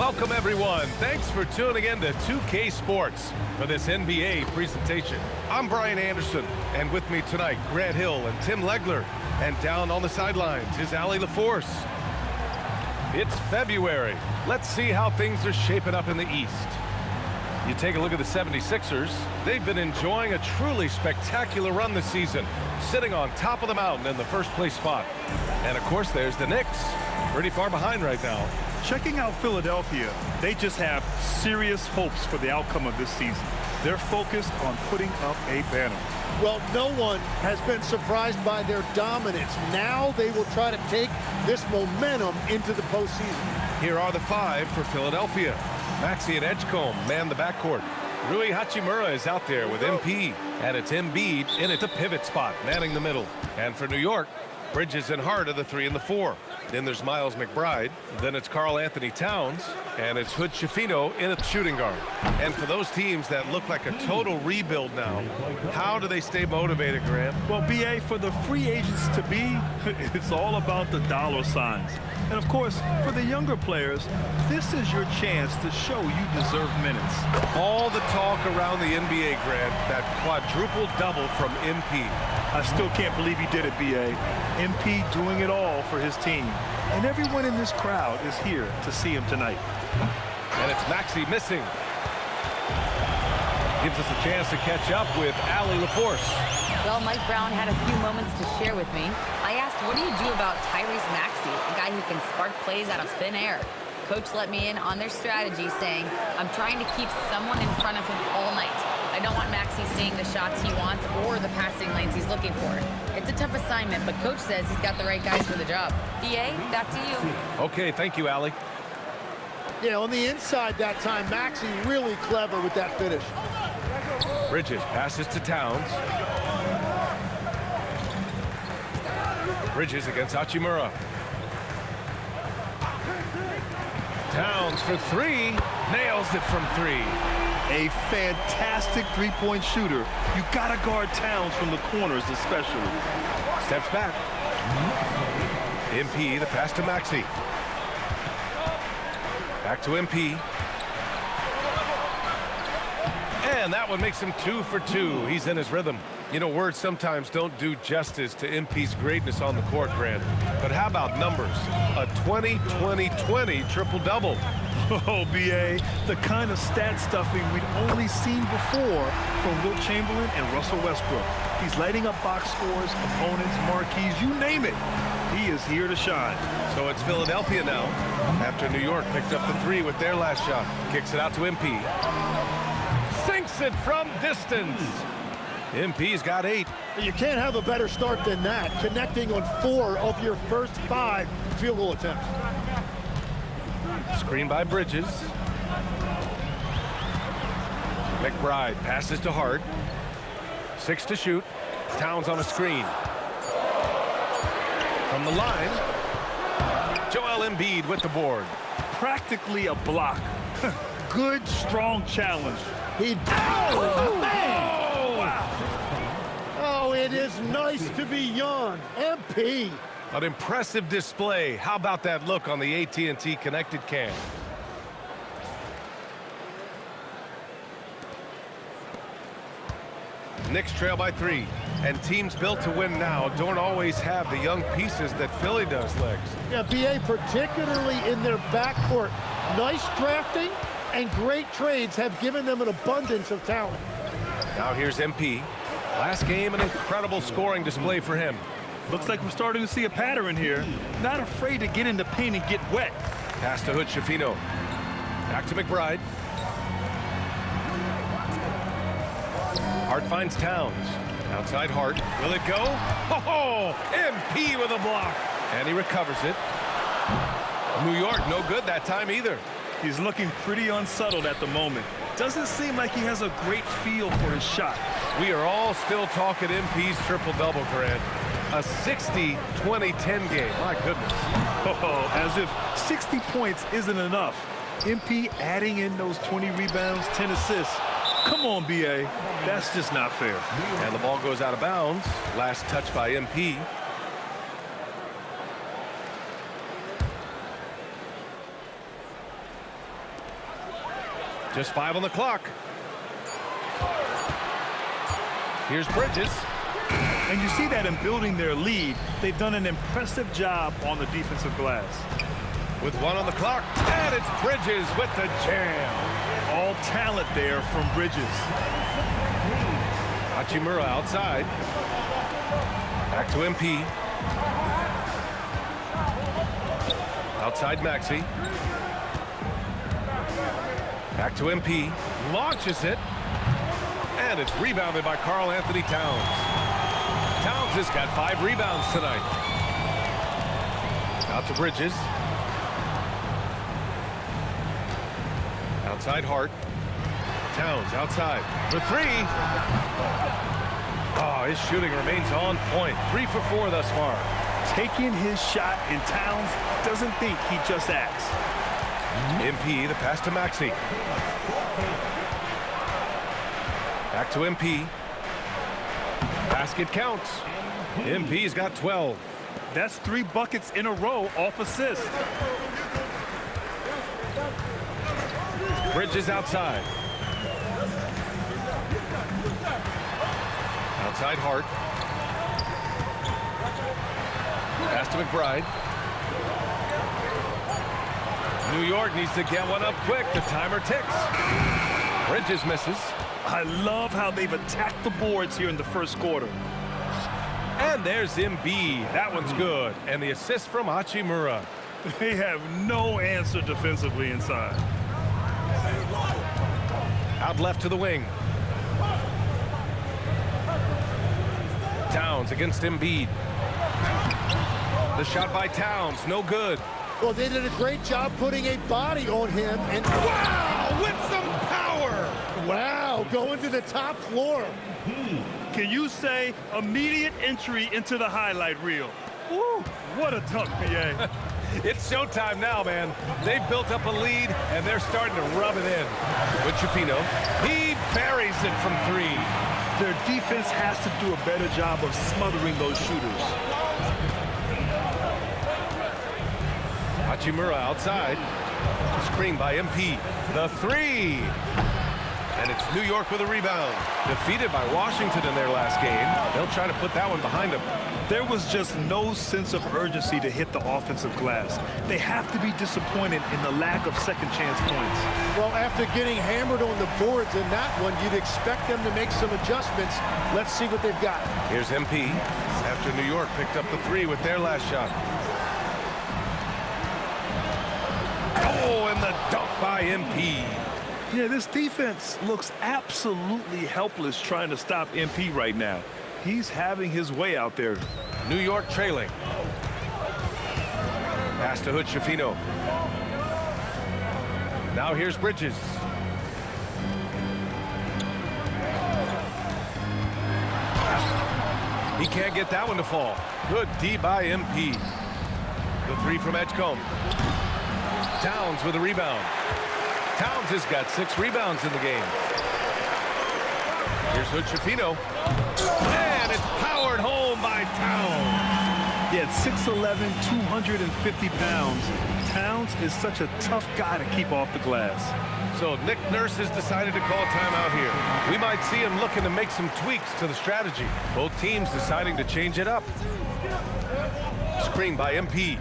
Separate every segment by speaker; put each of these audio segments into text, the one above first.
Speaker 1: Welcome, everyone. Thanks for tuning in to 2K Sports for this NBA presentation. I'm Brian Anderson, and with me tonight, Grant Hill and Tim Legler. And down on the sidelines is Allie LaForce. It's February. Let's see how things are shaping up in the East. You take a look at the 76ers. They've been enjoying a truly spectacular run this season, sitting on top of the mountain in the first-place spot. And, of course, there's the Knicks, pretty far behind right now.
Speaker 2: Checking out Philadelphia, they just have serious hopes for the outcome of this season. They're focused on putting up a banner.
Speaker 3: Well, no one has been surprised by their dominance. Now they will try to take this momentum into the postseason.
Speaker 1: Here are the five for Philadelphia. Maxey and Edgecombe man the backcourt. Rui Hachimura is out there with MP. And it's Embiid in at the pivot spot, manning the middle. And for New York, Bridges and Hart are the 3 and the 4. Then there's Miles McBride. Then it's Karl Anthony Towns. And it's Hood Schifino in at shooting guard. And for those teams that look like a total rebuild now, how do they stay motivated, Grant?
Speaker 2: Well, BA, for the free agents to be, it's all about the dollar signs. And, of course, for the younger players, this is your chance to show you deserve minutes.
Speaker 1: All the talk around the NBA, Grant, that quadruple double from MP.
Speaker 2: I still can't believe he did it, BA. MP doing it all for his team. And everyone in this crowd is here to see him tonight.
Speaker 1: And it's Maxey missing. Gives us a chance to catch up with Allie LaForce.
Speaker 4: Well, Mike Brown had a few moments to share with me. I asked, what do you do about Tyrese Maxey, a guy who can spark plays out of thin air? Coach let me in on their strategy, saying, I'm trying to keep someone in front of him all night. I don't want Maxey seeing the shots he wants or the passing lanes he's looking for. It's a tough assignment, but Coach says he's got the right guys for the job. BA, back to you.
Speaker 1: Okay, thank you, Allie.
Speaker 3: Yeah, on the inside that time, Maxey really clever with that finish.
Speaker 1: Bridges passes to Towns. Bridges against Hachimura. Towns for 3. Nails it from 3.
Speaker 2: A fantastic three-point shooter. You gotta guard Towns from the corners especially.
Speaker 1: Steps back. MP, the pass to Maxey. Back to MP. And that one makes him 2 for 2. He's in his rhythm. You know, words sometimes don't do justice to MP's greatness on the court, Grant. But how about numbers? A 20-20-20 triple-double.
Speaker 2: Oh, BA, the kind of stat stuffing we'd only seen before from Wilt Chamberlain and Russell Westbrook. He's lighting up box scores, opponents, marquees, you name it. He is here to shine.
Speaker 1: So it's Philadelphia now, after New York picked up the 3 with their last shot. Kicks it out to MP. Sinks it from distance. MP's got 8.
Speaker 3: You can't have a better start than that, connecting on 4 of your first 5 field goal attempts.
Speaker 1: Screen by Bridges. McBride passes to Hart. 6 to shoot. Towns on a screen. From the line, Joel Embiid with the board.
Speaker 2: Practically a block. Good, strong challenge.
Speaker 3: Oh, man! Wow. Oh, it is nice to be young. MP.
Speaker 1: An impressive display. How about that look on the AT&T connected cam? Knicks trail by 3. And teams built to win now don't always have the young pieces that Philly does, Legs.
Speaker 3: Yeah, BA, particularly in their backcourt. Nice drafting and great trades have given them an abundance of talent.
Speaker 1: Now here's MP. Last game, an incredible scoring display for him.
Speaker 2: Looks like we're starting to see a pattern here. Not afraid to get in the paint and get wet.
Speaker 1: Pass to Hood Schifino. Back to McBride. Hart finds Towns. Outside Hart. Will it go? Oh, MP with a block. And he recovers it. New York, no good that time either.
Speaker 2: He's looking pretty unsettled at the moment. Doesn't seem like he has a great feel for his shot.
Speaker 1: We are all still talking MP's triple-double, Grant. A 60-20-10 game. My goodness.
Speaker 2: Oh, as if 60 points isn't enough. MP adding in those 20 rebounds, 10 assists. Come on, BA. That's just not fair.
Speaker 1: And the ball goes out of bounds. Last touch by MP. Just 5 on the clock. Here's Bridges.
Speaker 2: And you see that in building their lead, they've done an impressive job on the defensive glass.
Speaker 1: With 1 on the clock, and it's Bridges with the jam.
Speaker 2: All talent there from Bridges.
Speaker 1: Hachimura outside. Back to MP. Outside Maxey. Back to MP. Launches it. And it's rebounded by Karl Anthony Towns. Towns has got 5 rebounds tonight. Out to Bridges. Outside Hart. Towns outside for 3. Oh, his shooting remains on point. 3 for 4 thus far.
Speaker 2: Taking his shot, and Towns doesn't think, he just acts.
Speaker 1: MP, the pass to Maxey. Back to MP. Basket counts. MP's got 12.
Speaker 2: That's 3 buckets in a row off assist.
Speaker 1: Bridges outside. Outside Hart. Pass to McBride. New York needs to get one up quick. The timer ticks. Bridges misses.
Speaker 2: I love how they've attacked the boards here in the first quarter.
Speaker 1: And there's Embiid. That one's good. And the assist from Hachimura.
Speaker 2: They have no answer defensively inside.
Speaker 1: Out left to the wing. Towns against Embiid. The shot by Towns, no good.
Speaker 3: Well, they did a great job putting a body on him. And
Speaker 1: Wow, with some power.
Speaker 3: wow, going to the top floor.
Speaker 2: Can you say immediate entry into the highlight reel? Woo, what a dunk, BA.
Speaker 1: It's showtime now, man. They've built up a lead, and they're starting to rub it in. With Chifino, he buries it from 3.
Speaker 2: Their defense has to do a better job of smothering those shooters.
Speaker 1: Hachimura outside. Screen by MP. The 3. And it's New York with a rebound. Defeated by Washington in their last game. They'll try to put that one behind them.
Speaker 2: There was just no sense of urgency to hit the offensive glass. They have to be disappointed in the lack of second chance points.
Speaker 3: Well, after getting hammered on the boards in that one, you'd expect them to make some adjustments. Let's see what they've got.
Speaker 1: Here's MP after New York picked up the 3 with their last shot. Oh, and the dunk by MP.
Speaker 2: Yeah, this defense looks absolutely helpless trying to stop MP right now. He's having his way out there.
Speaker 1: New York trailing. Pass to Hood Schifino. Now here's Bridges. He can't get that one to fall. Good D by MP. The 3 from Edgecombe. Towns with a rebound. Towns has got 6 rebounds in the game. Here's Hood Schifino. And it's powered home by Towns.
Speaker 2: Yeah, at 6'11", 250 pounds, Towns is such a tough guy to keep off the glass.
Speaker 1: So Nick Nurse has decided to call timeout here. We might see him looking to make some tweaks to the strategy. Both teams deciding to change it up. Screen by MP.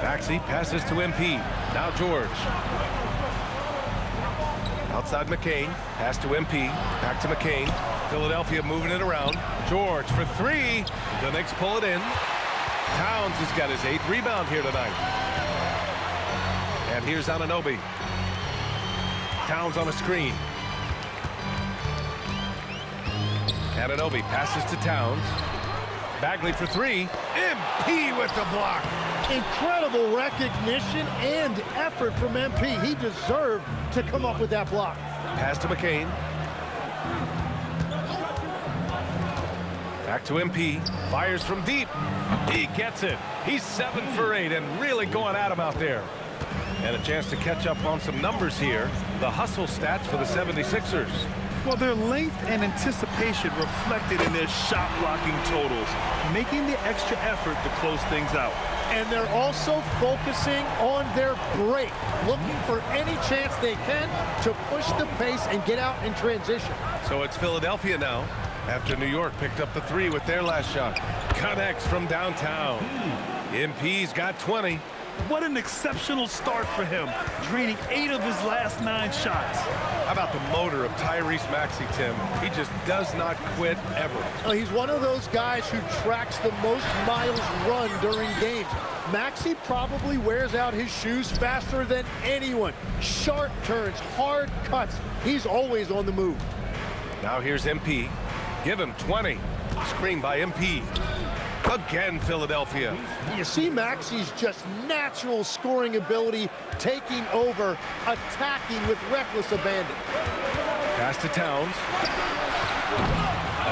Speaker 1: Maxey passes to MP. Now George. Outside McCain. Pass to MP. Back to McCain. Philadelphia moving it around. George for 3. The Knicks pull it in. Towns has got his 8th rebound here tonight. And here's Anunoby. Towns on a screen. Anunoby passes to Towns. Bagley for 3. MP with the block.
Speaker 3: Incredible recognition and effort from MP. He deserved to come up with that block.
Speaker 1: Pass to McCain. Back to MP. Fires from deep. He gets it. He's 7 for 8 and really going at him out there. And a chance to catch up on some numbers here. The hustle stats for the 76ers.
Speaker 2: Well, their length and anticipation reflected in their shot blocking totals, making the extra effort to close things out.
Speaker 3: And they're also focusing on their break, looking for any chance they can to push the pace and get out in transition.
Speaker 1: So it's Philadelphia now, after New York picked up the 3 with their last shot. Connects from downtown. MP's got 20.
Speaker 2: What an exceptional start for him, draining 8 of his last 9 shots.
Speaker 1: How about the motor of Tyrese Maxey, Tim? He just does not quit ever.
Speaker 3: He's one of those guys who tracks the most miles run during games. Maxey probably wears out his shoes faster than anyone. Sharp turns, hard cuts. He's always on the move.
Speaker 1: Now here's MP. Give him 20. Screen by MP. Again, Philadelphia.
Speaker 3: You see Maxey's just natural scoring ability taking over, attacking with reckless abandon.
Speaker 1: Pass to Towns.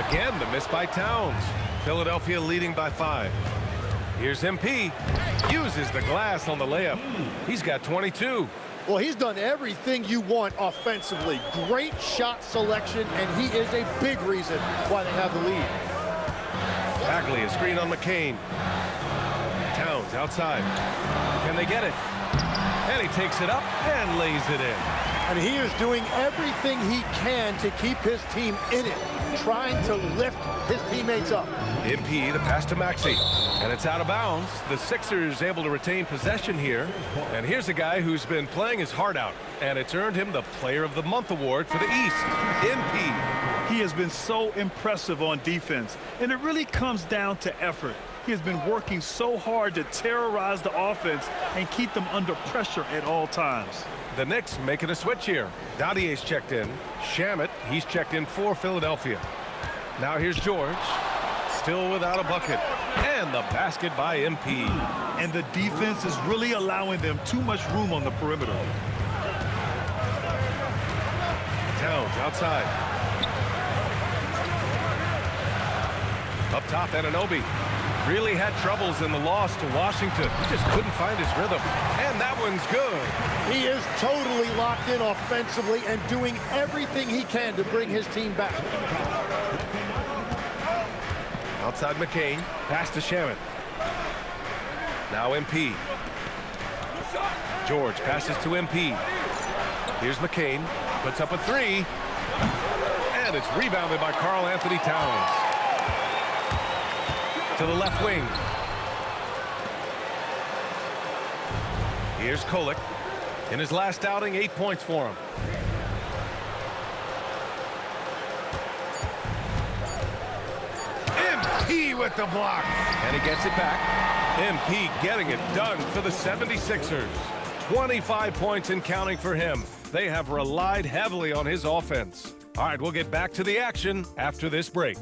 Speaker 1: Again, the miss by Towns. Philadelphia leading by 5. Here's MP. Uses the glass on the layup. He's got 22.
Speaker 3: Well, he's done everything you want offensively. Great shot selection, and he is a big reason why they have the lead.
Speaker 1: Bagley, a screen on McCain. Towns outside. Can they get it? And he takes it up and lays it in.
Speaker 3: And he is doing everything he can to keep his team in it, trying to lift his teammates up.
Speaker 1: MP, the pass to Maxey. And it's out of bounds. The Sixers able to retain possession here. And here's a guy who's been playing his heart out. And it's earned him the Player of the Month award for the East. MP.
Speaker 2: He has been so impressive on defense, and it really comes down to effort. He has been working so hard to terrorize the offense and keep them under pressure at all times.
Speaker 1: The Knicks making a switch here. Dottier's checked in. Shamet, he's checked in for Philadelphia. Now here's George. Still without a bucket. And the basket by MP.
Speaker 2: And the defense is really allowing them too much room on the perimeter.
Speaker 1: Towns outside. Up top, Anunoby really had troubles in the loss to Washington. He just couldn't find his rhythm. And that one's good.
Speaker 3: He is totally locked in offensively and doing everything he can to bring his team back.
Speaker 1: Outside McCain, pass to Shamet. Now MP. George passes to MP. Here's McCain, puts up a 3. And it's rebounded by Karl Anthony Towns. To the left wing. Here's Kolek. In his last outing, 8 points for him. MP with the block. And he gets it back. MP getting it done for the 76ers. 25 points and counting for him. They have relied heavily on his offense. All right, we'll get back to the action after this break.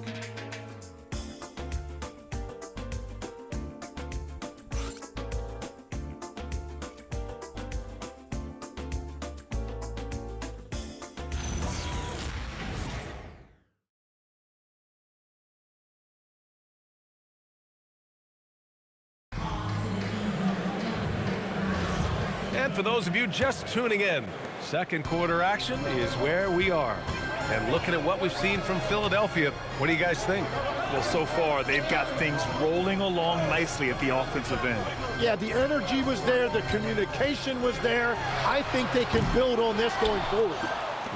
Speaker 1: And for those of you just tuning in, second quarter action is where we are. And looking at what we've seen from Philadelphia, what do you guys think?
Speaker 2: Well, so far, they've got things rolling along nicely at the offensive end.
Speaker 3: Yeah, the energy was there. The communication was there. I think they can build on this going forward.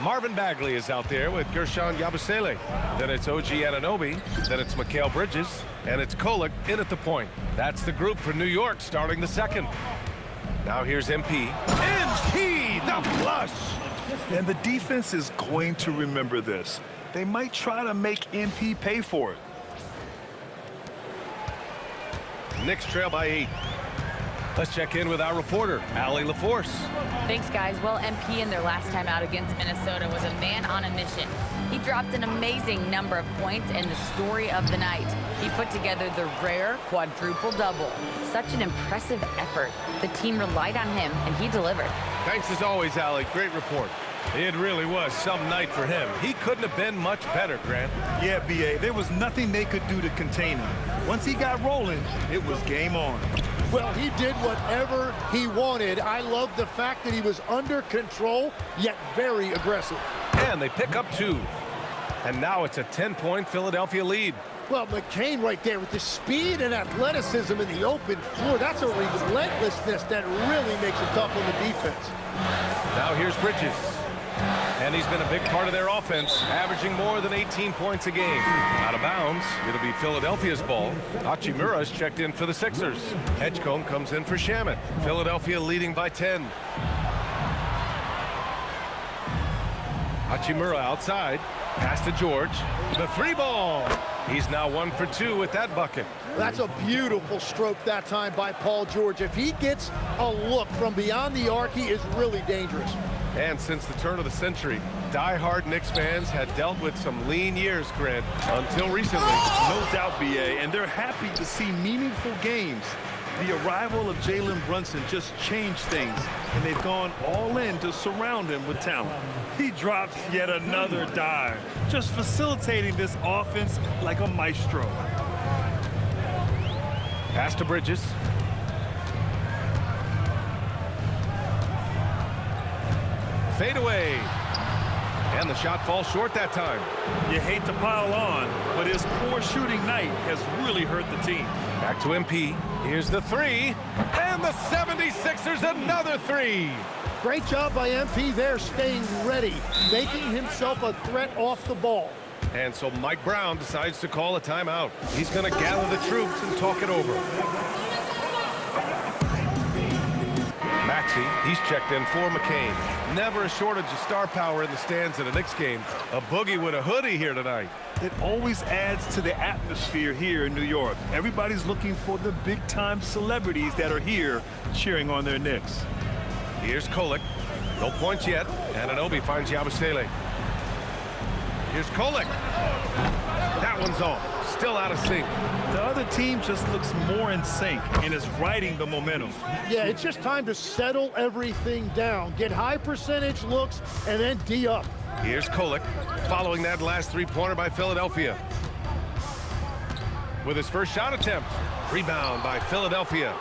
Speaker 1: Marvin Bagley is out there with Gershon Yabusele. Then it's OG Anunoby. Then it's Mikal Bridges. And it's Kolek in at the point. That's the group for New York starting the second. Now here's MP. MP, the flush!
Speaker 2: And the defense is going to remember this. They might try to make MP pay for it.
Speaker 1: Knicks trail by 8. Let's check in with our reporter, Allie LaForce.
Speaker 4: Thanks, guys. Well, MP in their last time out against Minnesota was a man on a mission. He dropped an amazing number of points and the story of the night. He put together the rare quadruple double. Such an impressive effort. The team relied on him, and he delivered.
Speaker 1: Thanks as always, Allie. Great report. It really was some night for him. He couldn't have been much better, Grant.
Speaker 2: Yeah, B.A., there was nothing they could do to contain him. Once he got rolling, it was game on.
Speaker 3: Well, he did whatever he wanted. I love the fact that he was under control, yet very aggressive.
Speaker 1: And they pick up 2. And now it's a 10-point Philadelphia lead.
Speaker 3: Well, McCain right there with the speed and athleticism in the open floor. That's a relentlessness that really makes it tough on the defense.
Speaker 1: Now here's Bridges. And he's been a big part of their offense, averaging more than 18 points a game. Out of bounds, it'll be Philadelphia's ball. Hachimura's checked in for the Sixers. Edgecombe comes in for Shamet. Philadelphia leading by 10. Hachimura outside. Pass to George. The three ball. He's now 1 for 2 with that bucket.
Speaker 3: That's a beautiful stroke that time by Paul George. If he gets a look from beyond the arc, he is really dangerous.
Speaker 1: And since the turn of the century, die-hard Knicks fans had dealt with some lean years, Grant, until recently.
Speaker 2: No doubt, BA, and they're happy to see meaningful games. The arrival of Jalen Brunson just changed things, and they've gone all in to surround him with talent. He drops yet another dive, just facilitating this offense like a maestro.
Speaker 1: Pass to Bridges. Fade away. And the shot falls short that time.
Speaker 2: You hate to pile on, but his poor shooting night has really hurt the team.
Speaker 1: Back to MP. Here's the three. And the 76ers another three.
Speaker 3: Great job by MP there, staying ready, making himself a threat off the ball.
Speaker 1: And so Mike Brown decides to call a timeout. He's going to gather the troops and talk it over. Maxey, he's checked in for McCain. Never a shortage of star power in the stands in a Knicks game. A boogie with a hoodie here tonight.
Speaker 2: It always adds to the atmosphere here in New York. Everybody's looking for the big-time celebrities that are here cheering on their Knicks.
Speaker 1: Here's Kolek. No points yet. Anunoby finds Yabusele. Here's Kolek. That one's off. Still out of sync.
Speaker 2: The other team just looks more in sync and is riding the momentum.
Speaker 3: Yeah, it's just time to settle everything down, get high percentage looks, and then D up.
Speaker 1: Here's Kolek, following that last three-pointer by Philadelphia. With his first shot attempt. Rebound by Philadelphia.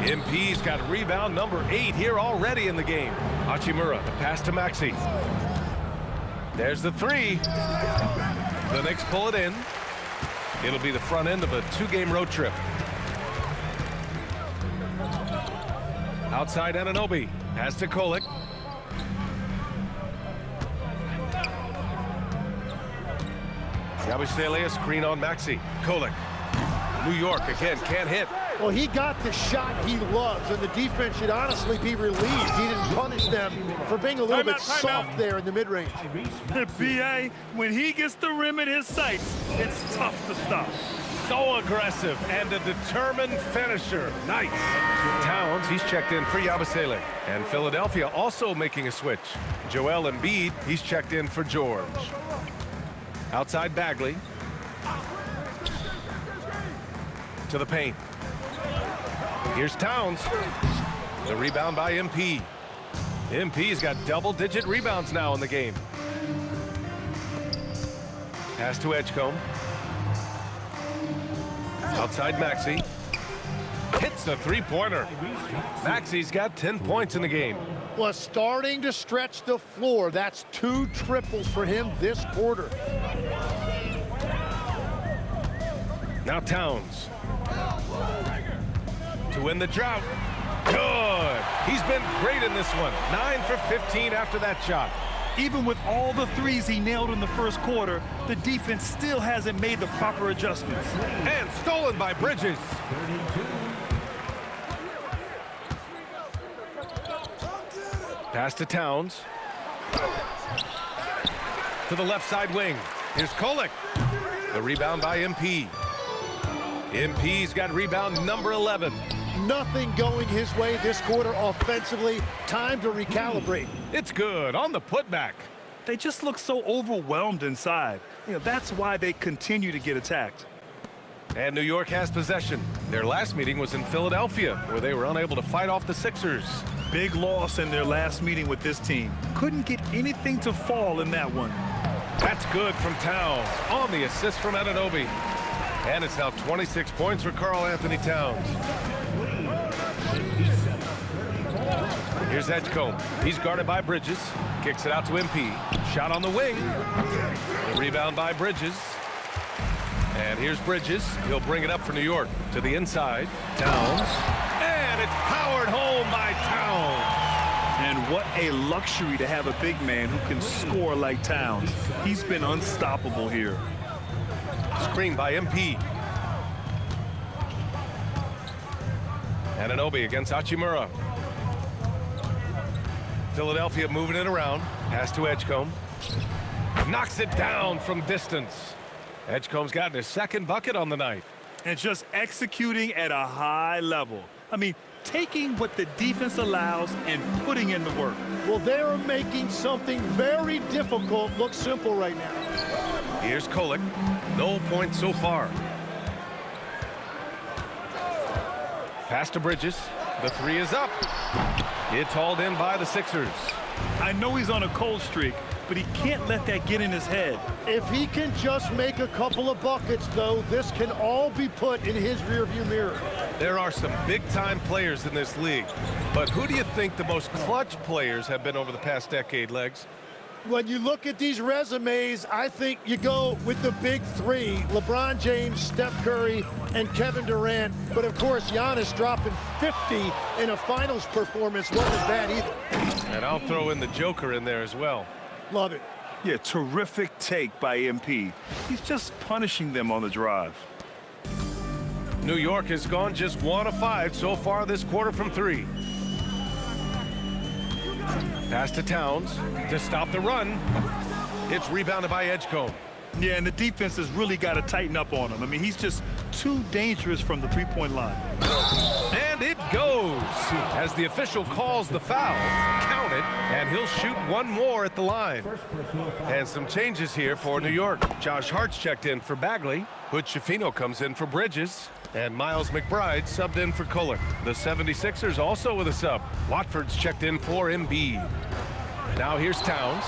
Speaker 1: MP's got rebound number 8 here already in the game. Hachimura, the pass to Maxey. There's the three. The Knicks pull it in. It'll be the front end of a 2-game road trip. Outside Anunoby. Pass to Kolek. Yabusele, a screen on Maxey. Kolek. New York again, can't hit.
Speaker 3: Well, he got the shot he loves, and the defense should honestly be relieved he didn't punish them for being a little bit soft there in the mid-range.
Speaker 2: BA, when he gets the rim in his sights, it's tough to stop.
Speaker 1: So aggressive and a determined finisher. Nice. Towns, he's checked in for Yabusele. And Philadelphia also making a switch. Joel Embiid, he's checked in for George. Outside Bagley. To the paint. Here's Towns. The rebound by MP. MP's got double-digit rebounds now in the game. Pass to Edgecombe. Outside Maxey. Hits a three-pointer. Maxey's got 10 points in the game.
Speaker 3: Was starting to stretch the floor. That's 2 triples for him this quarter.
Speaker 1: Now Towns. To win the drought. Good. He's been great in this one. 9 for 15 after that shot.
Speaker 2: Even with all the threes he nailed in the first quarter, the defense still hasn't made the proper adjustments.
Speaker 1: And stolen by Bridges. Pass to Towns. To the left side wing. Here's Kolek. The rebound by MP. MP's got rebound number 11.
Speaker 3: Nothing going his way this quarter offensively. Time to recalibrate.
Speaker 1: It's good on the putback.
Speaker 2: They just look so overwhelmed inside. That's why they continue to get attacked.
Speaker 1: And New York has possession. Their last meeting was in Philadelphia, where they were unable to fight off the Sixers.
Speaker 2: Big loss in their last meeting with this team. Couldn't get anything to fall in that one.
Speaker 1: That's good from Towns on the assist from Anunoby. And it's now 26 points for Karl Anthony Towns. Here's Edgecombe. He's guarded by Bridges. Kicks it out to MP. Shot on the wing. The rebound by Bridges. And here's Bridges. He'll bring it up for New York to the inside. Towns. And it's powered home by Towns.
Speaker 2: And what a luxury to have a big man who can score like Towns. He's been unstoppable here.
Speaker 1: Screen by MP. Anunoby against Hachimura. Philadelphia moving it around. Pass to Edgecombe. Knocks it down from distance. Edgecombe's gotten his second bucket on the night.
Speaker 2: And just executing at a high level. I mean, taking what the defense allows and putting in the work.
Speaker 3: Well, they're making something very difficult look simple right now.
Speaker 1: Here's Kolek. No points so far. Pass to Bridges. The three is up. It's hauled in by the Sixers.
Speaker 2: I know he's on a cold streak, but he can't let that get in his head.
Speaker 3: If he can just make a couple of buckets, though, this can all be put in his rearview mirror.
Speaker 1: There are some big-time players in this league, but who do you think the most clutch players have been over the past decade, Legs?
Speaker 3: When you look at these resumes, I think you go with the big three: LeBron James, Steph Curry, and Kevin Durant. But of course, Giannis dropping 50 in a finals performance wasn't bad either.
Speaker 1: And I'll throw in the Joker in there as well.
Speaker 3: Love it.
Speaker 2: Yeah, terrific take by MP. He's just punishing them on the drive.
Speaker 1: New York has gone just 1 of 5 so far this quarter from 3. Pass to Towns to stop the run. It's rebounded by Edgecombe.
Speaker 2: Yeah, and the defense has really got to tighten up on him. I mean, he's just too dangerous from the three-point line.
Speaker 1: And it goes as the official calls the foul. Count it, and he'll shoot one more at the line. And some changes here for New York. Josh Hart's checked in for Bagley. Hood Schifino comes in for Bridges. And Miles McBride subbed in for Kolek. The 76ers also with a sub. Watford's checked in for Embiid. Now here's Towns.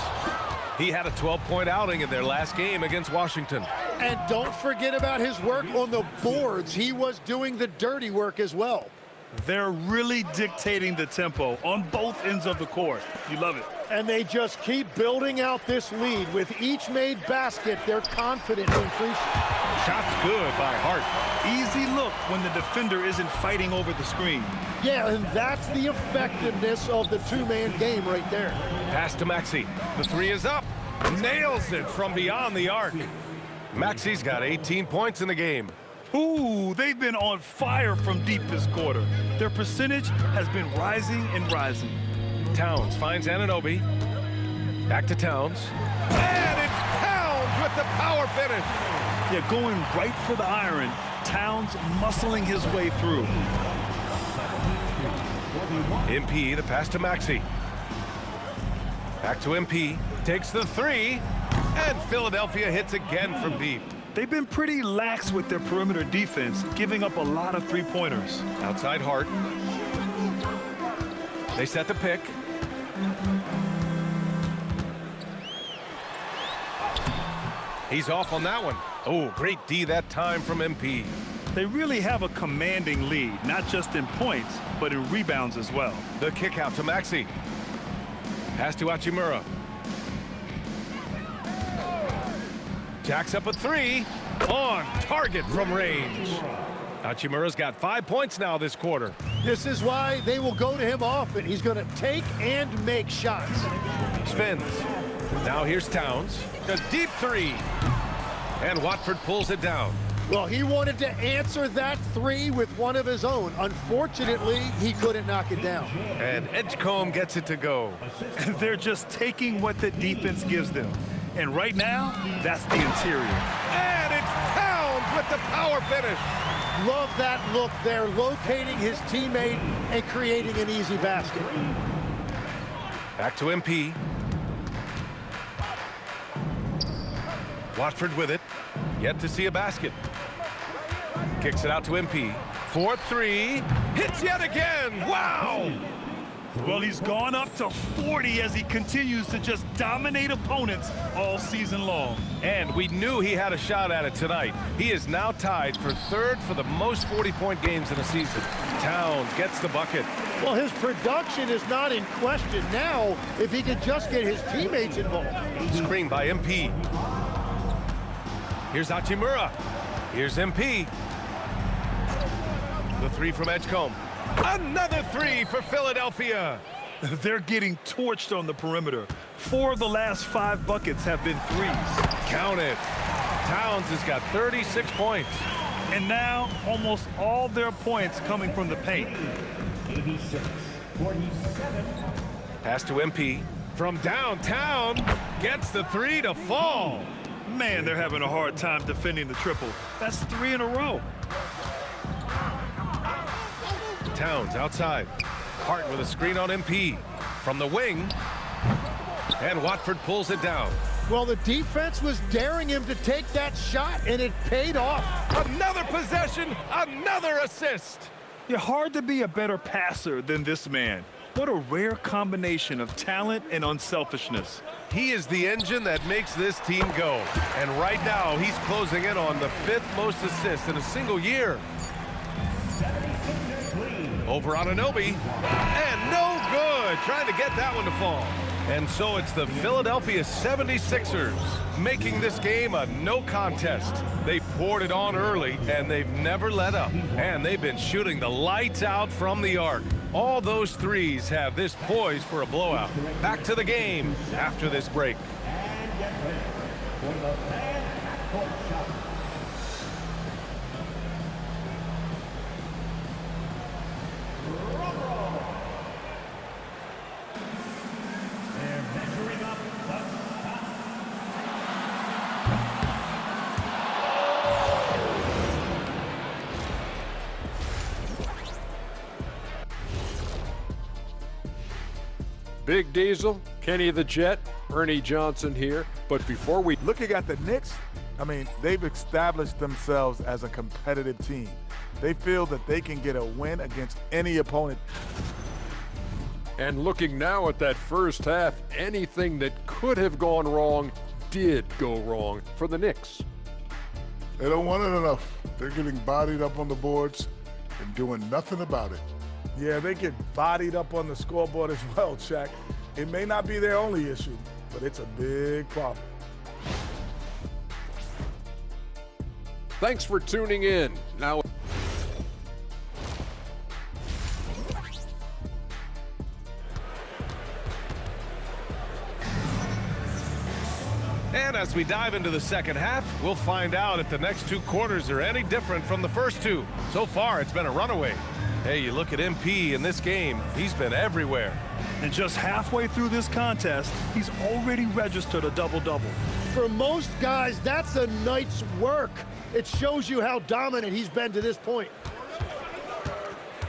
Speaker 1: He had a 12-point outing in their last game against Washington.
Speaker 3: And don't forget about his work on the boards. He was doing the dirty work as well.
Speaker 2: They're really dictating the tempo on both ends of the court. You love it.
Speaker 3: And they just keep building out this lead. With each made basket, their confidence increases.
Speaker 1: Shot's good by Hart.
Speaker 2: Easy look when the defender isn't fighting over the screen.
Speaker 3: Yeah, and that's the effectiveness of the two-man game right there.
Speaker 1: Pass to Maxey. The three is up. Nails it from beyond the arc. Maxey's got 18 points in the game.
Speaker 2: Ooh, they've been on fire from deep this quarter. Their percentage has been rising and rising.
Speaker 1: Towns finds Anunoby. Back to Towns. And it's Towns with the power finish.
Speaker 2: Yeah, going right for the iron. Towns muscling his way through.
Speaker 1: MP, the pass to Maxey. Back to MP. Takes the three. And Philadelphia hits again from deep.
Speaker 2: They've been pretty lax with their perimeter defense, giving up a lot of three-pointers.
Speaker 1: Outside Hart. They set the pick. He's off on that one. Oh, great D that time from MP.
Speaker 2: They really have a commanding lead, not just in points, but in rebounds as well.
Speaker 1: The kick out to Maxey. Pass to Hachimura. Jacks up a three. On target from range. Hachimura's got 5 points now this quarter.
Speaker 3: This is why they will go to him often. He's going to take and make shots.
Speaker 1: Spins. Now here's Towns. A deep three. And Watford pulls it down.
Speaker 3: Well, he wanted to answer that three with one of his own. Unfortunately, he couldn't knock it down.
Speaker 1: And Edgecombe gets it to go.
Speaker 2: They're just taking what the defense gives them. And right now, that's the interior.
Speaker 1: And it's Towns with the power finish.
Speaker 3: Love that look there, locating his teammate and creating an easy basket.
Speaker 1: Back to MP. Watford with it. Yet to see a basket. Kicks it out to MP. 4-3. Hits yet again. Wow!
Speaker 2: Well, he's gone up to 40 as he continues to just dominate opponents all season long.
Speaker 1: And we knew he had a shot at it tonight. He is now tied for third for the most 40-point games in a season. Towns gets the bucket.
Speaker 3: Well, his production is not in question now if he could just get his teammates involved.
Speaker 1: Screen by MP. Here's Hachimura. Here's MP. The three from Edgecombe. Another three for Philadelphia.
Speaker 2: They're getting torched on the perimeter. 4 of the last 5 buckets have been threes.
Speaker 1: Count it. Towns has got 36 points.
Speaker 2: And now, almost all their points coming from the paint.
Speaker 5: 86-47.
Speaker 1: Pass to MP. From downtown, gets the three to fall.
Speaker 2: Man, they're having a hard time defending the triple. That's 3 in a row.
Speaker 1: Towns outside. Hart with a screen on MP. From the wing. And Watford pulls it down.
Speaker 3: Well, the defense was daring him to take that shot, and it paid off.
Speaker 1: Another possession, another assist.
Speaker 2: You're hard to be a better passer than this man. What a rare combination of talent and unselfishness.
Speaker 1: He is the engine that makes this team go. And right now, he's closing in on the 5th most assists in a single year. Over on Anunoby, and no good. Trying to get that one to fall. And so it's the Philadelphia 76ers making this game a no contest. They poured it on early, and they've never let up. And they've been shooting the lights out from the arc. All those threes have this poised for a blowout. Back to the game after this break.
Speaker 6: Big Diesel, Kenny the Jet, Ernie Johnson here. But before we
Speaker 7: Looking at the Knicks, I mean, they've established themselves as a competitive team. They feel that they can get a win against any opponent.
Speaker 6: and looking now at that first half, anything that could have gone wrong did go wrong for the Knicks.
Speaker 8: They don't want it enough. They're getting bodied up on the boards and doing nothing about it.
Speaker 7: Yeah, they get bodied up on the scoreboard as well, Shaq. It may not be their only issue, but it's a big problem.
Speaker 6: Thanks for tuning in. Now,
Speaker 1: and as we dive into the second half, we'll find out if the next two quarters are any different from the first two. So far, it's been a runaway. Hey, you look at MP in this game, he's been everywhere.
Speaker 2: And just halfway through this contest, he's already registered a double-double.
Speaker 3: For most guys, that's a night's work. It shows you how dominant he's been to this point.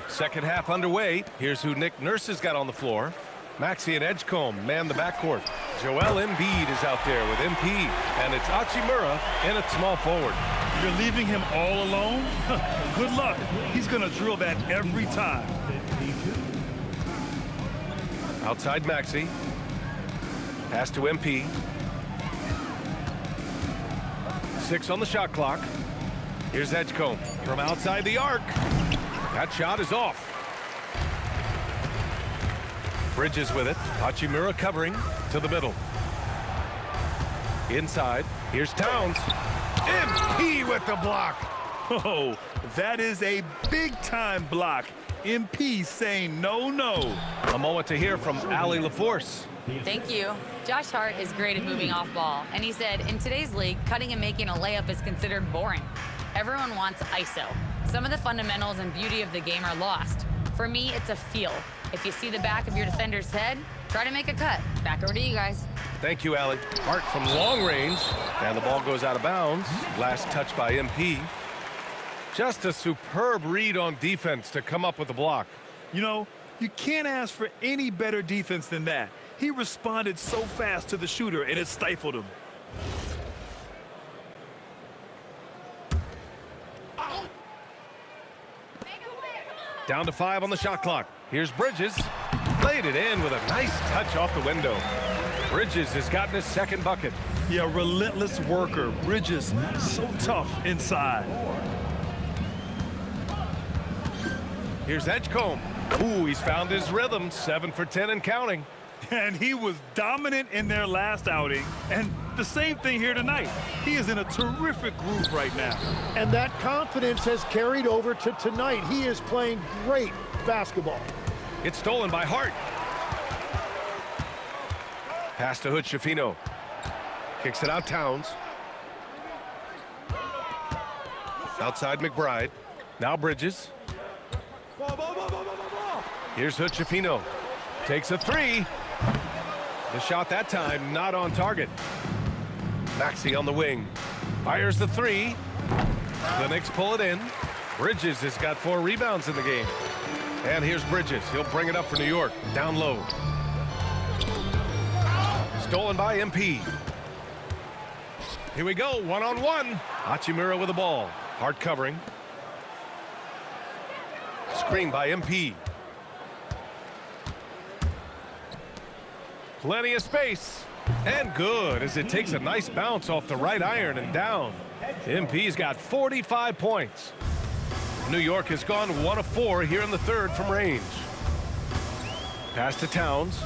Speaker 1: Second half underway. Here's who Nick Nurse has got on the floor. Maxey and Edgecombe man the backcourt. Joel Embiid is out there with MP, and it's Hachimura in at small forward.
Speaker 2: You're leaving him all alone? Good luck. He's going to drill that every time.
Speaker 1: Outside Maxey. Pass to MP. 6 on the shot clock. Here's Edgecombe from outside the arc. That shot is off. Bridges with it. Hachimura covering to the middle. Inside. Here's Towns. MP with the block.
Speaker 2: Oh, that is a big-time block. MP saying no, no.
Speaker 1: A moment to hear from Allie LaForce.
Speaker 4: Thank you. Josh Hart is great at moving off ball, and he said, in today's league, cutting and making a layup is considered boring. Everyone wants ISO. Some of the fundamentals and beauty of the game are lost. For me, it's a feel. If you see the back of your defender's head, try to make a cut. Back over to you guys.
Speaker 1: Thank you, Allie. Hart from long range, and the ball goes out of bounds. Last touch by MP. Just a superb read on defense to come up with the block.
Speaker 2: You know, you can't ask for any better defense than that. He responded so fast to the shooter, and it stifled him.
Speaker 1: Down to 5 on the shot clock. Here's Bridges. Laid it in with a nice touch off the window. Bridges has gotten his second bucket.
Speaker 2: Yeah, relentless worker. Bridges, so tough inside.
Speaker 1: Here's Edgecombe. Ooh, he's found his rhythm. 7 for 10 and counting.
Speaker 2: And he was dominant in their last outing. And the same thing here tonight. He is in a terrific groove right now.
Speaker 3: And that confidence has carried over to tonight. He is playing great basketball.
Speaker 1: It's stolen by Hart. Pass to Hood-Schifino. Kicks it out Towns. Outside McBride. Now Bridges. Here's Hood-Schifino. Takes a three. The shot that time not on target. Maxey on the wing. Fires the three. The Knicks pull it in. Bridges has got 4 rebounds in the game. And here's Bridges. He'll bring it up for New York. Down low. Stolen by MP. Here we go, one-on-one. Hachimura with the ball. Hard covering. Screen by MP. Plenty of space. And good as it takes a nice bounce off the right iron and down. MP's got 45 points. New York has gone 1 of 4 here in the third from range. Pass to Towns.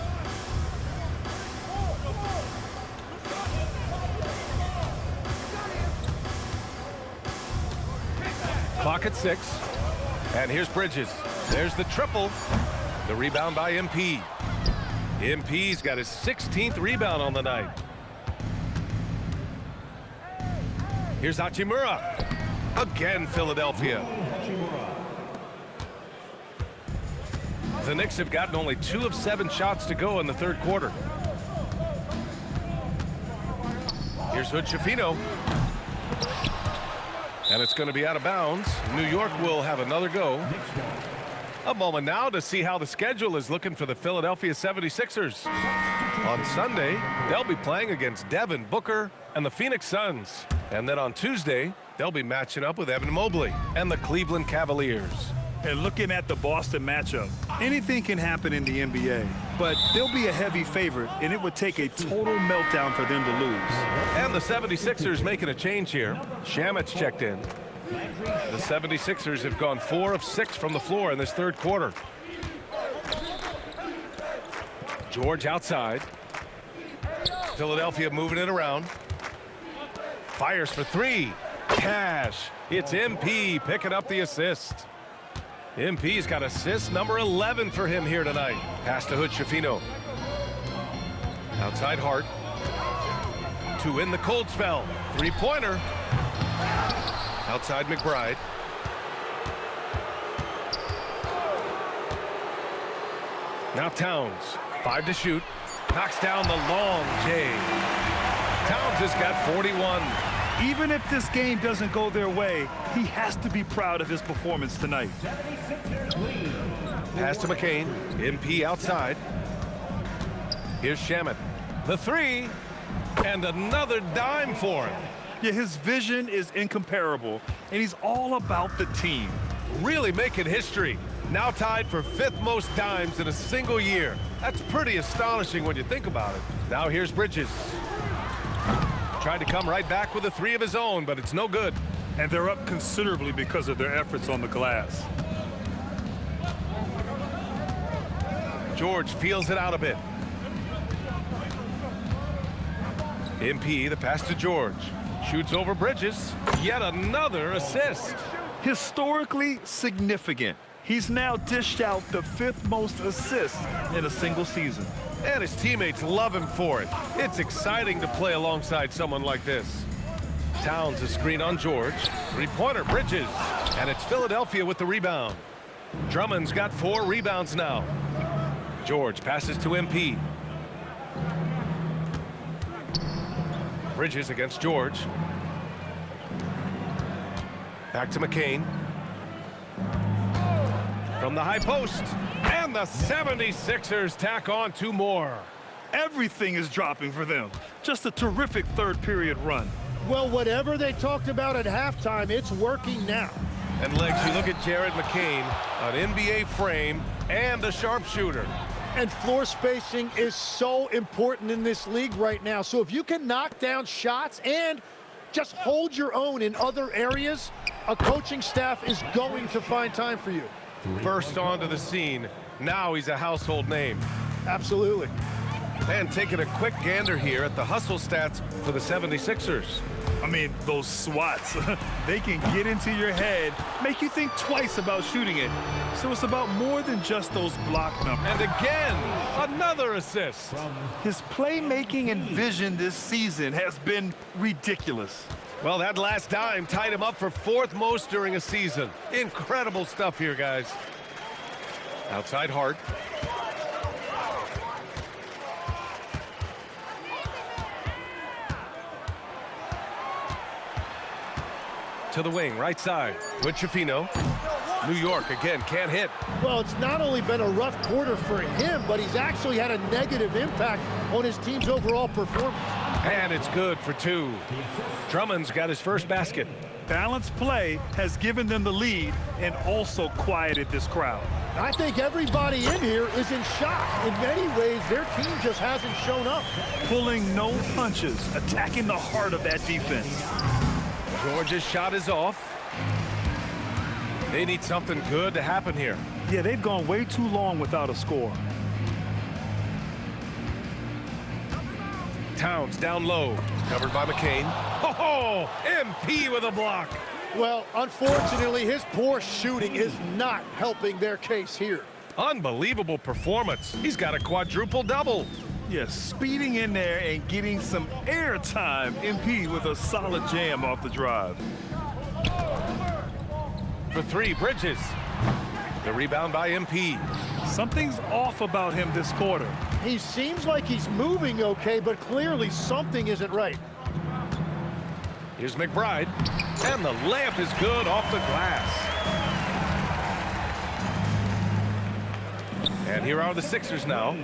Speaker 1: Clock at 6. And here's Bridges. There's the triple. The rebound by MP. MP's got his 16th rebound on the night. Here's Hachimura. Again, Philadelphia. The Knicks have gotten only 2 of 7 shots to go in the third quarter. Here's Hood-Schifino. And it's going to be out of bounds. New York will have another go. A moment now to see how the schedule is looking for the Philadelphia 76ers. On Sunday, they'll be playing against Devin Booker and the Phoenix Suns. And then on Tuesday, they'll be matching up with Evan Mobley and the Cleveland Cavaliers.
Speaker 2: And looking at the Boston matchup, anything can happen in the NBA, but they'll be a heavy favorite, and it would take a total meltdown for them to lose.
Speaker 1: And the 76ers making a change here. Shamit's checked in. The 76ers have gone 4 of 6 from the floor in this third quarter. George outside. Philadelphia moving it around. Fires for 3. Cash. It's MP picking up the assist. MP's got assist number 11 for him here tonight. Pass to Hood-Schifino. Outside Hart. 2 in the cold spell. 3-pointer. Outside McBride. Now Towns. 5 to shoot. Knocks down the long J. Towns has got 41.
Speaker 2: Even if this game doesn't go their way, he has to be proud of his performance tonight.
Speaker 1: Pass to McCain. MP outside. Here's Shamit. The 3. And another dime for him.
Speaker 2: Yeah, his vision is incomparable, and he's all about the team.
Speaker 1: Really making history. Now tied for 5th most dimes in a single year. That's pretty astonishing when you think about it. Now here's Bridges. Tried to come right back with a 3 of his own, but it's no good.
Speaker 2: And they're up considerably because of their efforts on the glass.
Speaker 1: George feels it out a bit. MP, the pass to George. Shoots over Bridges. Yet another assist.
Speaker 2: Historically significant. He's now dished out the 5th most assists in a single season.
Speaker 1: And his teammates love him for it. It's exciting to play alongside someone like this. Towns a screen on George. 3-pointer Bridges. And it's Philadelphia with the rebound. Drummond's got 4 rebounds now. George passes to MP. Bridges against George. Back to McCain. From the high post. And the 76ers tack on 2 more.
Speaker 2: Everything is dropping for them. Just a terrific third period run.
Speaker 3: Well, whatever they talked about at halftime, it's working now.
Speaker 1: And Legs, you look at Jared McCain, an NBA frame and a sharpshooter.
Speaker 3: And floor spacing is so important in this league right now. So if you can knock down shots and just hold your own in other areas, a coaching staff is going to find time for you.
Speaker 1: Burst onto the scene. Now he's a household name.
Speaker 3: Absolutely.
Speaker 1: And taking a quick gander here at the hustle stats for the 76ers.
Speaker 2: I mean, those swats, they can get into your head, make you think twice about shooting it. So it's about more than just those block numbers.
Speaker 1: And again, another assist.
Speaker 2: His playmaking and vision this season has been ridiculous.
Speaker 1: Well, that last dime tied him up for 4th most during a season. Incredible stuff here, guys. Outside Hart. To the wing, right side, with Chafino. New York, again, can't hit.
Speaker 3: Well, it's not only been a rough quarter for him, but he's actually had a negative impact on his team's overall performance.
Speaker 1: And it's good for 2. Drummond's got his first basket.
Speaker 2: Balanced play has given them the lead and also quieted this crowd.
Speaker 3: I think everybody in here is in shock. In many ways, their team just hasn't shown up.
Speaker 2: Pulling no punches, attacking the heart of that defense.
Speaker 1: George's shot is off. They need something good to happen here.
Speaker 2: Yeah, they've gone way too long without a score.
Speaker 1: Towns down low, covered by McCain. Oh, MP with a block.
Speaker 3: Well, unfortunately, his poor shooting is not helping their case here.
Speaker 1: Unbelievable performance. He's got a quadruple double.
Speaker 2: Yes, speeding in there and getting some air time. MP with a solid jam off the drive.
Speaker 1: For 3, Bridges. The rebound by MP.
Speaker 2: Something's off about him this quarter.
Speaker 3: He seems like he's moving okay, but clearly something isn't right.
Speaker 1: Here's McBride. And the layup is good off the glass. And here are the Sixers now.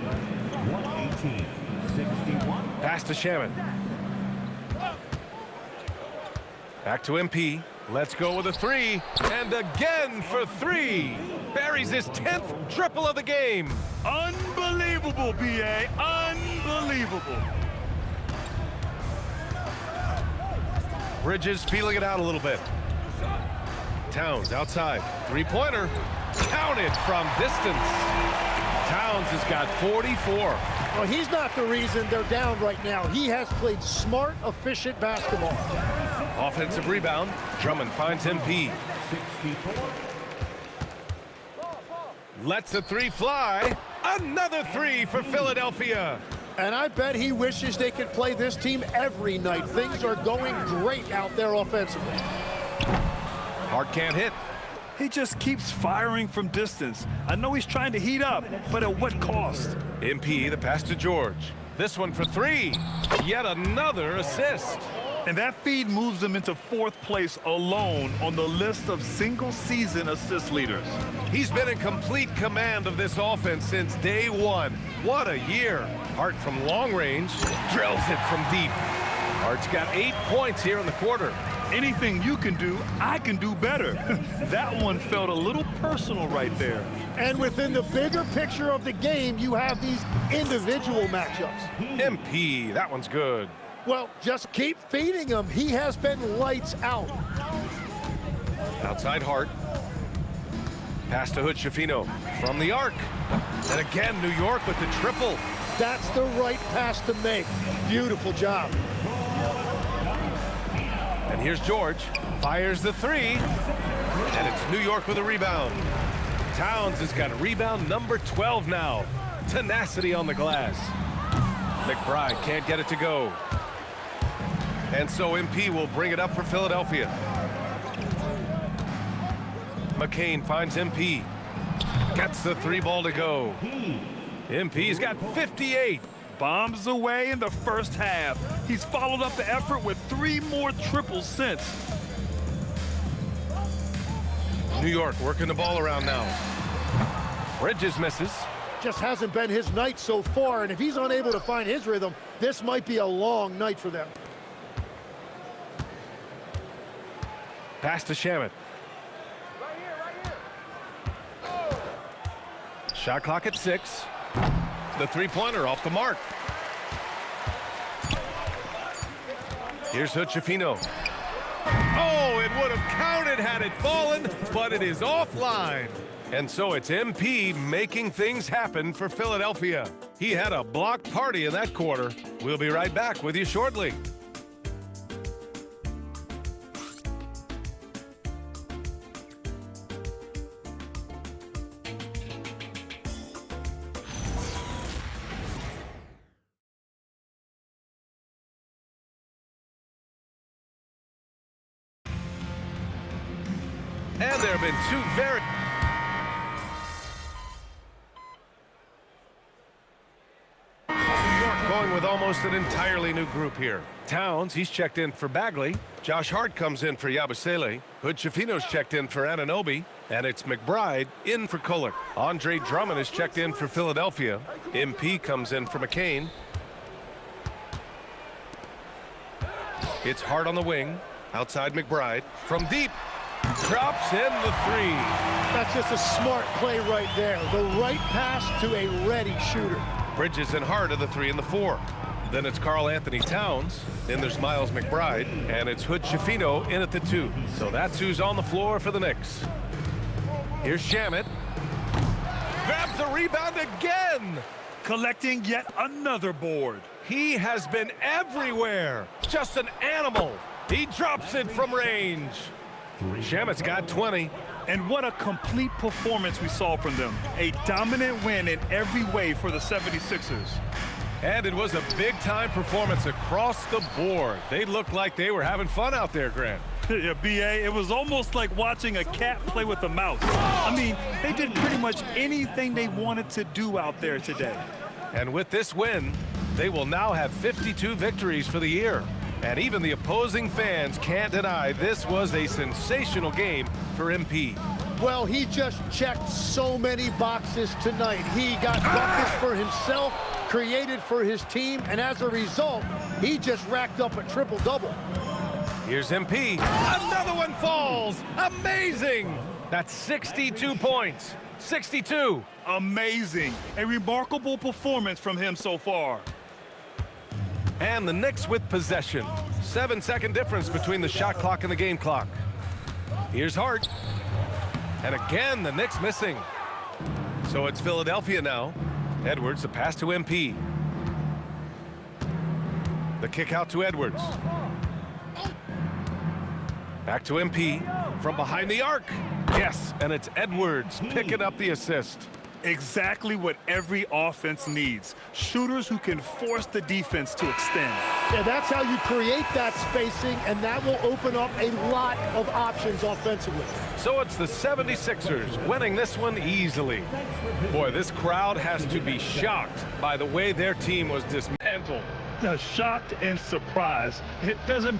Speaker 1: 118-61. Pass to Shaman. Back to MP. Let's go with a 3. And again for 3. Buries his 10th triple of the game.
Speaker 2: Unbelievable, B.A. Unbelievable.
Speaker 1: Bridges feeling it out a little bit. Towns outside. 3-pointer. Counted from distance. Towns has got 44.
Speaker 3: Well, he's not the reason they're down right now. He has played smart, efficient basketball.
Speaker 1: Offensive rebound. Drummond finds MP. Lets a 3 fly. Another 3 for Philadelphia.
Speaker 3: And I bet he wishes they could play this team every night. Things are going great out there offensively.
Speaker 1: Hart can't hit.
Speaker 2: He just keeps firing from distance. I know he's trying to heat up, but at what cost?
Speaker 1: MP, the pass to George. This one for 3. Yet another assist.
Speaker 2: And that feed moves them into 4th place alone on the list of single-season assist leaders.
Speaker 1: He's been in complete command of this offense since day 1. What a year. Hart from long range drills it from deep. Hart's got 8 points here in the quarter.
Speaker 2: Anything you can do, I can do better. That one felt a little personal right there.
Speaker 3: And within the bigger picture of the game, you have these individual matchups.
Speaker 1: MP, that one's good.
Speaker 3: Well, just keep feeding him. He has been lights out.
Speaker 1: Outside Hart. Pass to Hood Schifino from the arc. And again, New York with the triple.
Speaker 3: That's the right pass to make. Beautiful job.
Speaker 1: And here's George. Fires the 3. And it's New York with a rebound. Towns has got rebound number 12 now. Tenacity on the glass. McBride can't get it to go. And so MP will bring it up for Philadelphia. McCain finds MP. Gets the 3 ball to go. MP's got 58.
Speaker 2: Bombs away in the first half. He's followed up the effort with 3 more triples since.
Speaker 1: New York working the ball around now. Bridges misses.
Speaker 3: Just hasn't been his night so far, and if he's unable to find his rhythm, this might be a long night for them.
Speaker 1: Pass to Shaman. Shot clock at 6. The three-pointer off the mark. Here's Hochefino. Oh, it would have counted had it fallen, but it is offline. And so it's MP making things happen for Philadelphia. He had a block party in that quarter. We'll be right back with you shortly. And there have been two very... New York going with almost an entirely new group here. Towns, he's checked in for Bagley. Josh Hart comes in for Yabusele. Hochefino's checked in for Anunoby. And it's McBride in for Kolek. Andre Drummond is checked in for Philadelphia. MP comes in for McCain. It's Hart on the wing. Outside McBride. From deep. Drops in the three.
Speaker 3: That's just a smart play right there. The right pass to a ready shooter.
Speaker 1: Bridges and Hart are the 3 and the 4. Then it's Karl Anthony Towns. Then there's Miles McBride. And it's Hochefino in at the 2. So that's who's on the floor for the Knicks. Here's Shamet. Grabs the rebound again.
Speaker 2: Collecting yet another board.
Speaker 1: He has been everywhere. Just an animal. He drops it from range. Shamet's got 20.
Speaker 2: And what a complete performance we saw from them. A dominant win in every way for the 76ers.
Speaker 1: And it was a big-time performance across the board. They looked like they were having fun out there, Grant.
Speaker 2: Yeah, B.A., it was almost like watching a cat play with a mouse. I mean, they did pretty much anything they wanted to do out there today.
Speaker 1: And with this win, they will now have 52 victories for the year. And even the opposing fans can't deny this was a sensational game for MP.
Speaker 3: Well, he just checked so many boxes tonight. He got buckets for himself, created for his team, and as a result, he just racked up a triple-double.
Speaker 1: Here's MP. Another one falls. Amazing. That's 62 points. 62.
Speaker 2: Amazing. A remarkable performance from him so far.
Speaker 1: And the Knicks with possession. 7-second difference between the shot clock and the game clock. Here's Hart. And again, the Knicks missing. So it's Philadelphia now. Edwards, a pass to MP. The kick out to Edwards. Back to MP. From behind the arc. Yes, and it's Edwards picking up the assist.
Speaker 2: Exactly what every offense needs. Shooters who can force the defense to extend.
Speaker 3: Yeah, that's how you create that spacing, and that will open up a lot of options offensively.
Speaker 1: So it's the 76ers winning this one easily. Boy, this crowd has to be shocked by the way their team was dismantled.
Speaker 2: Shocked and surprised. It doesn't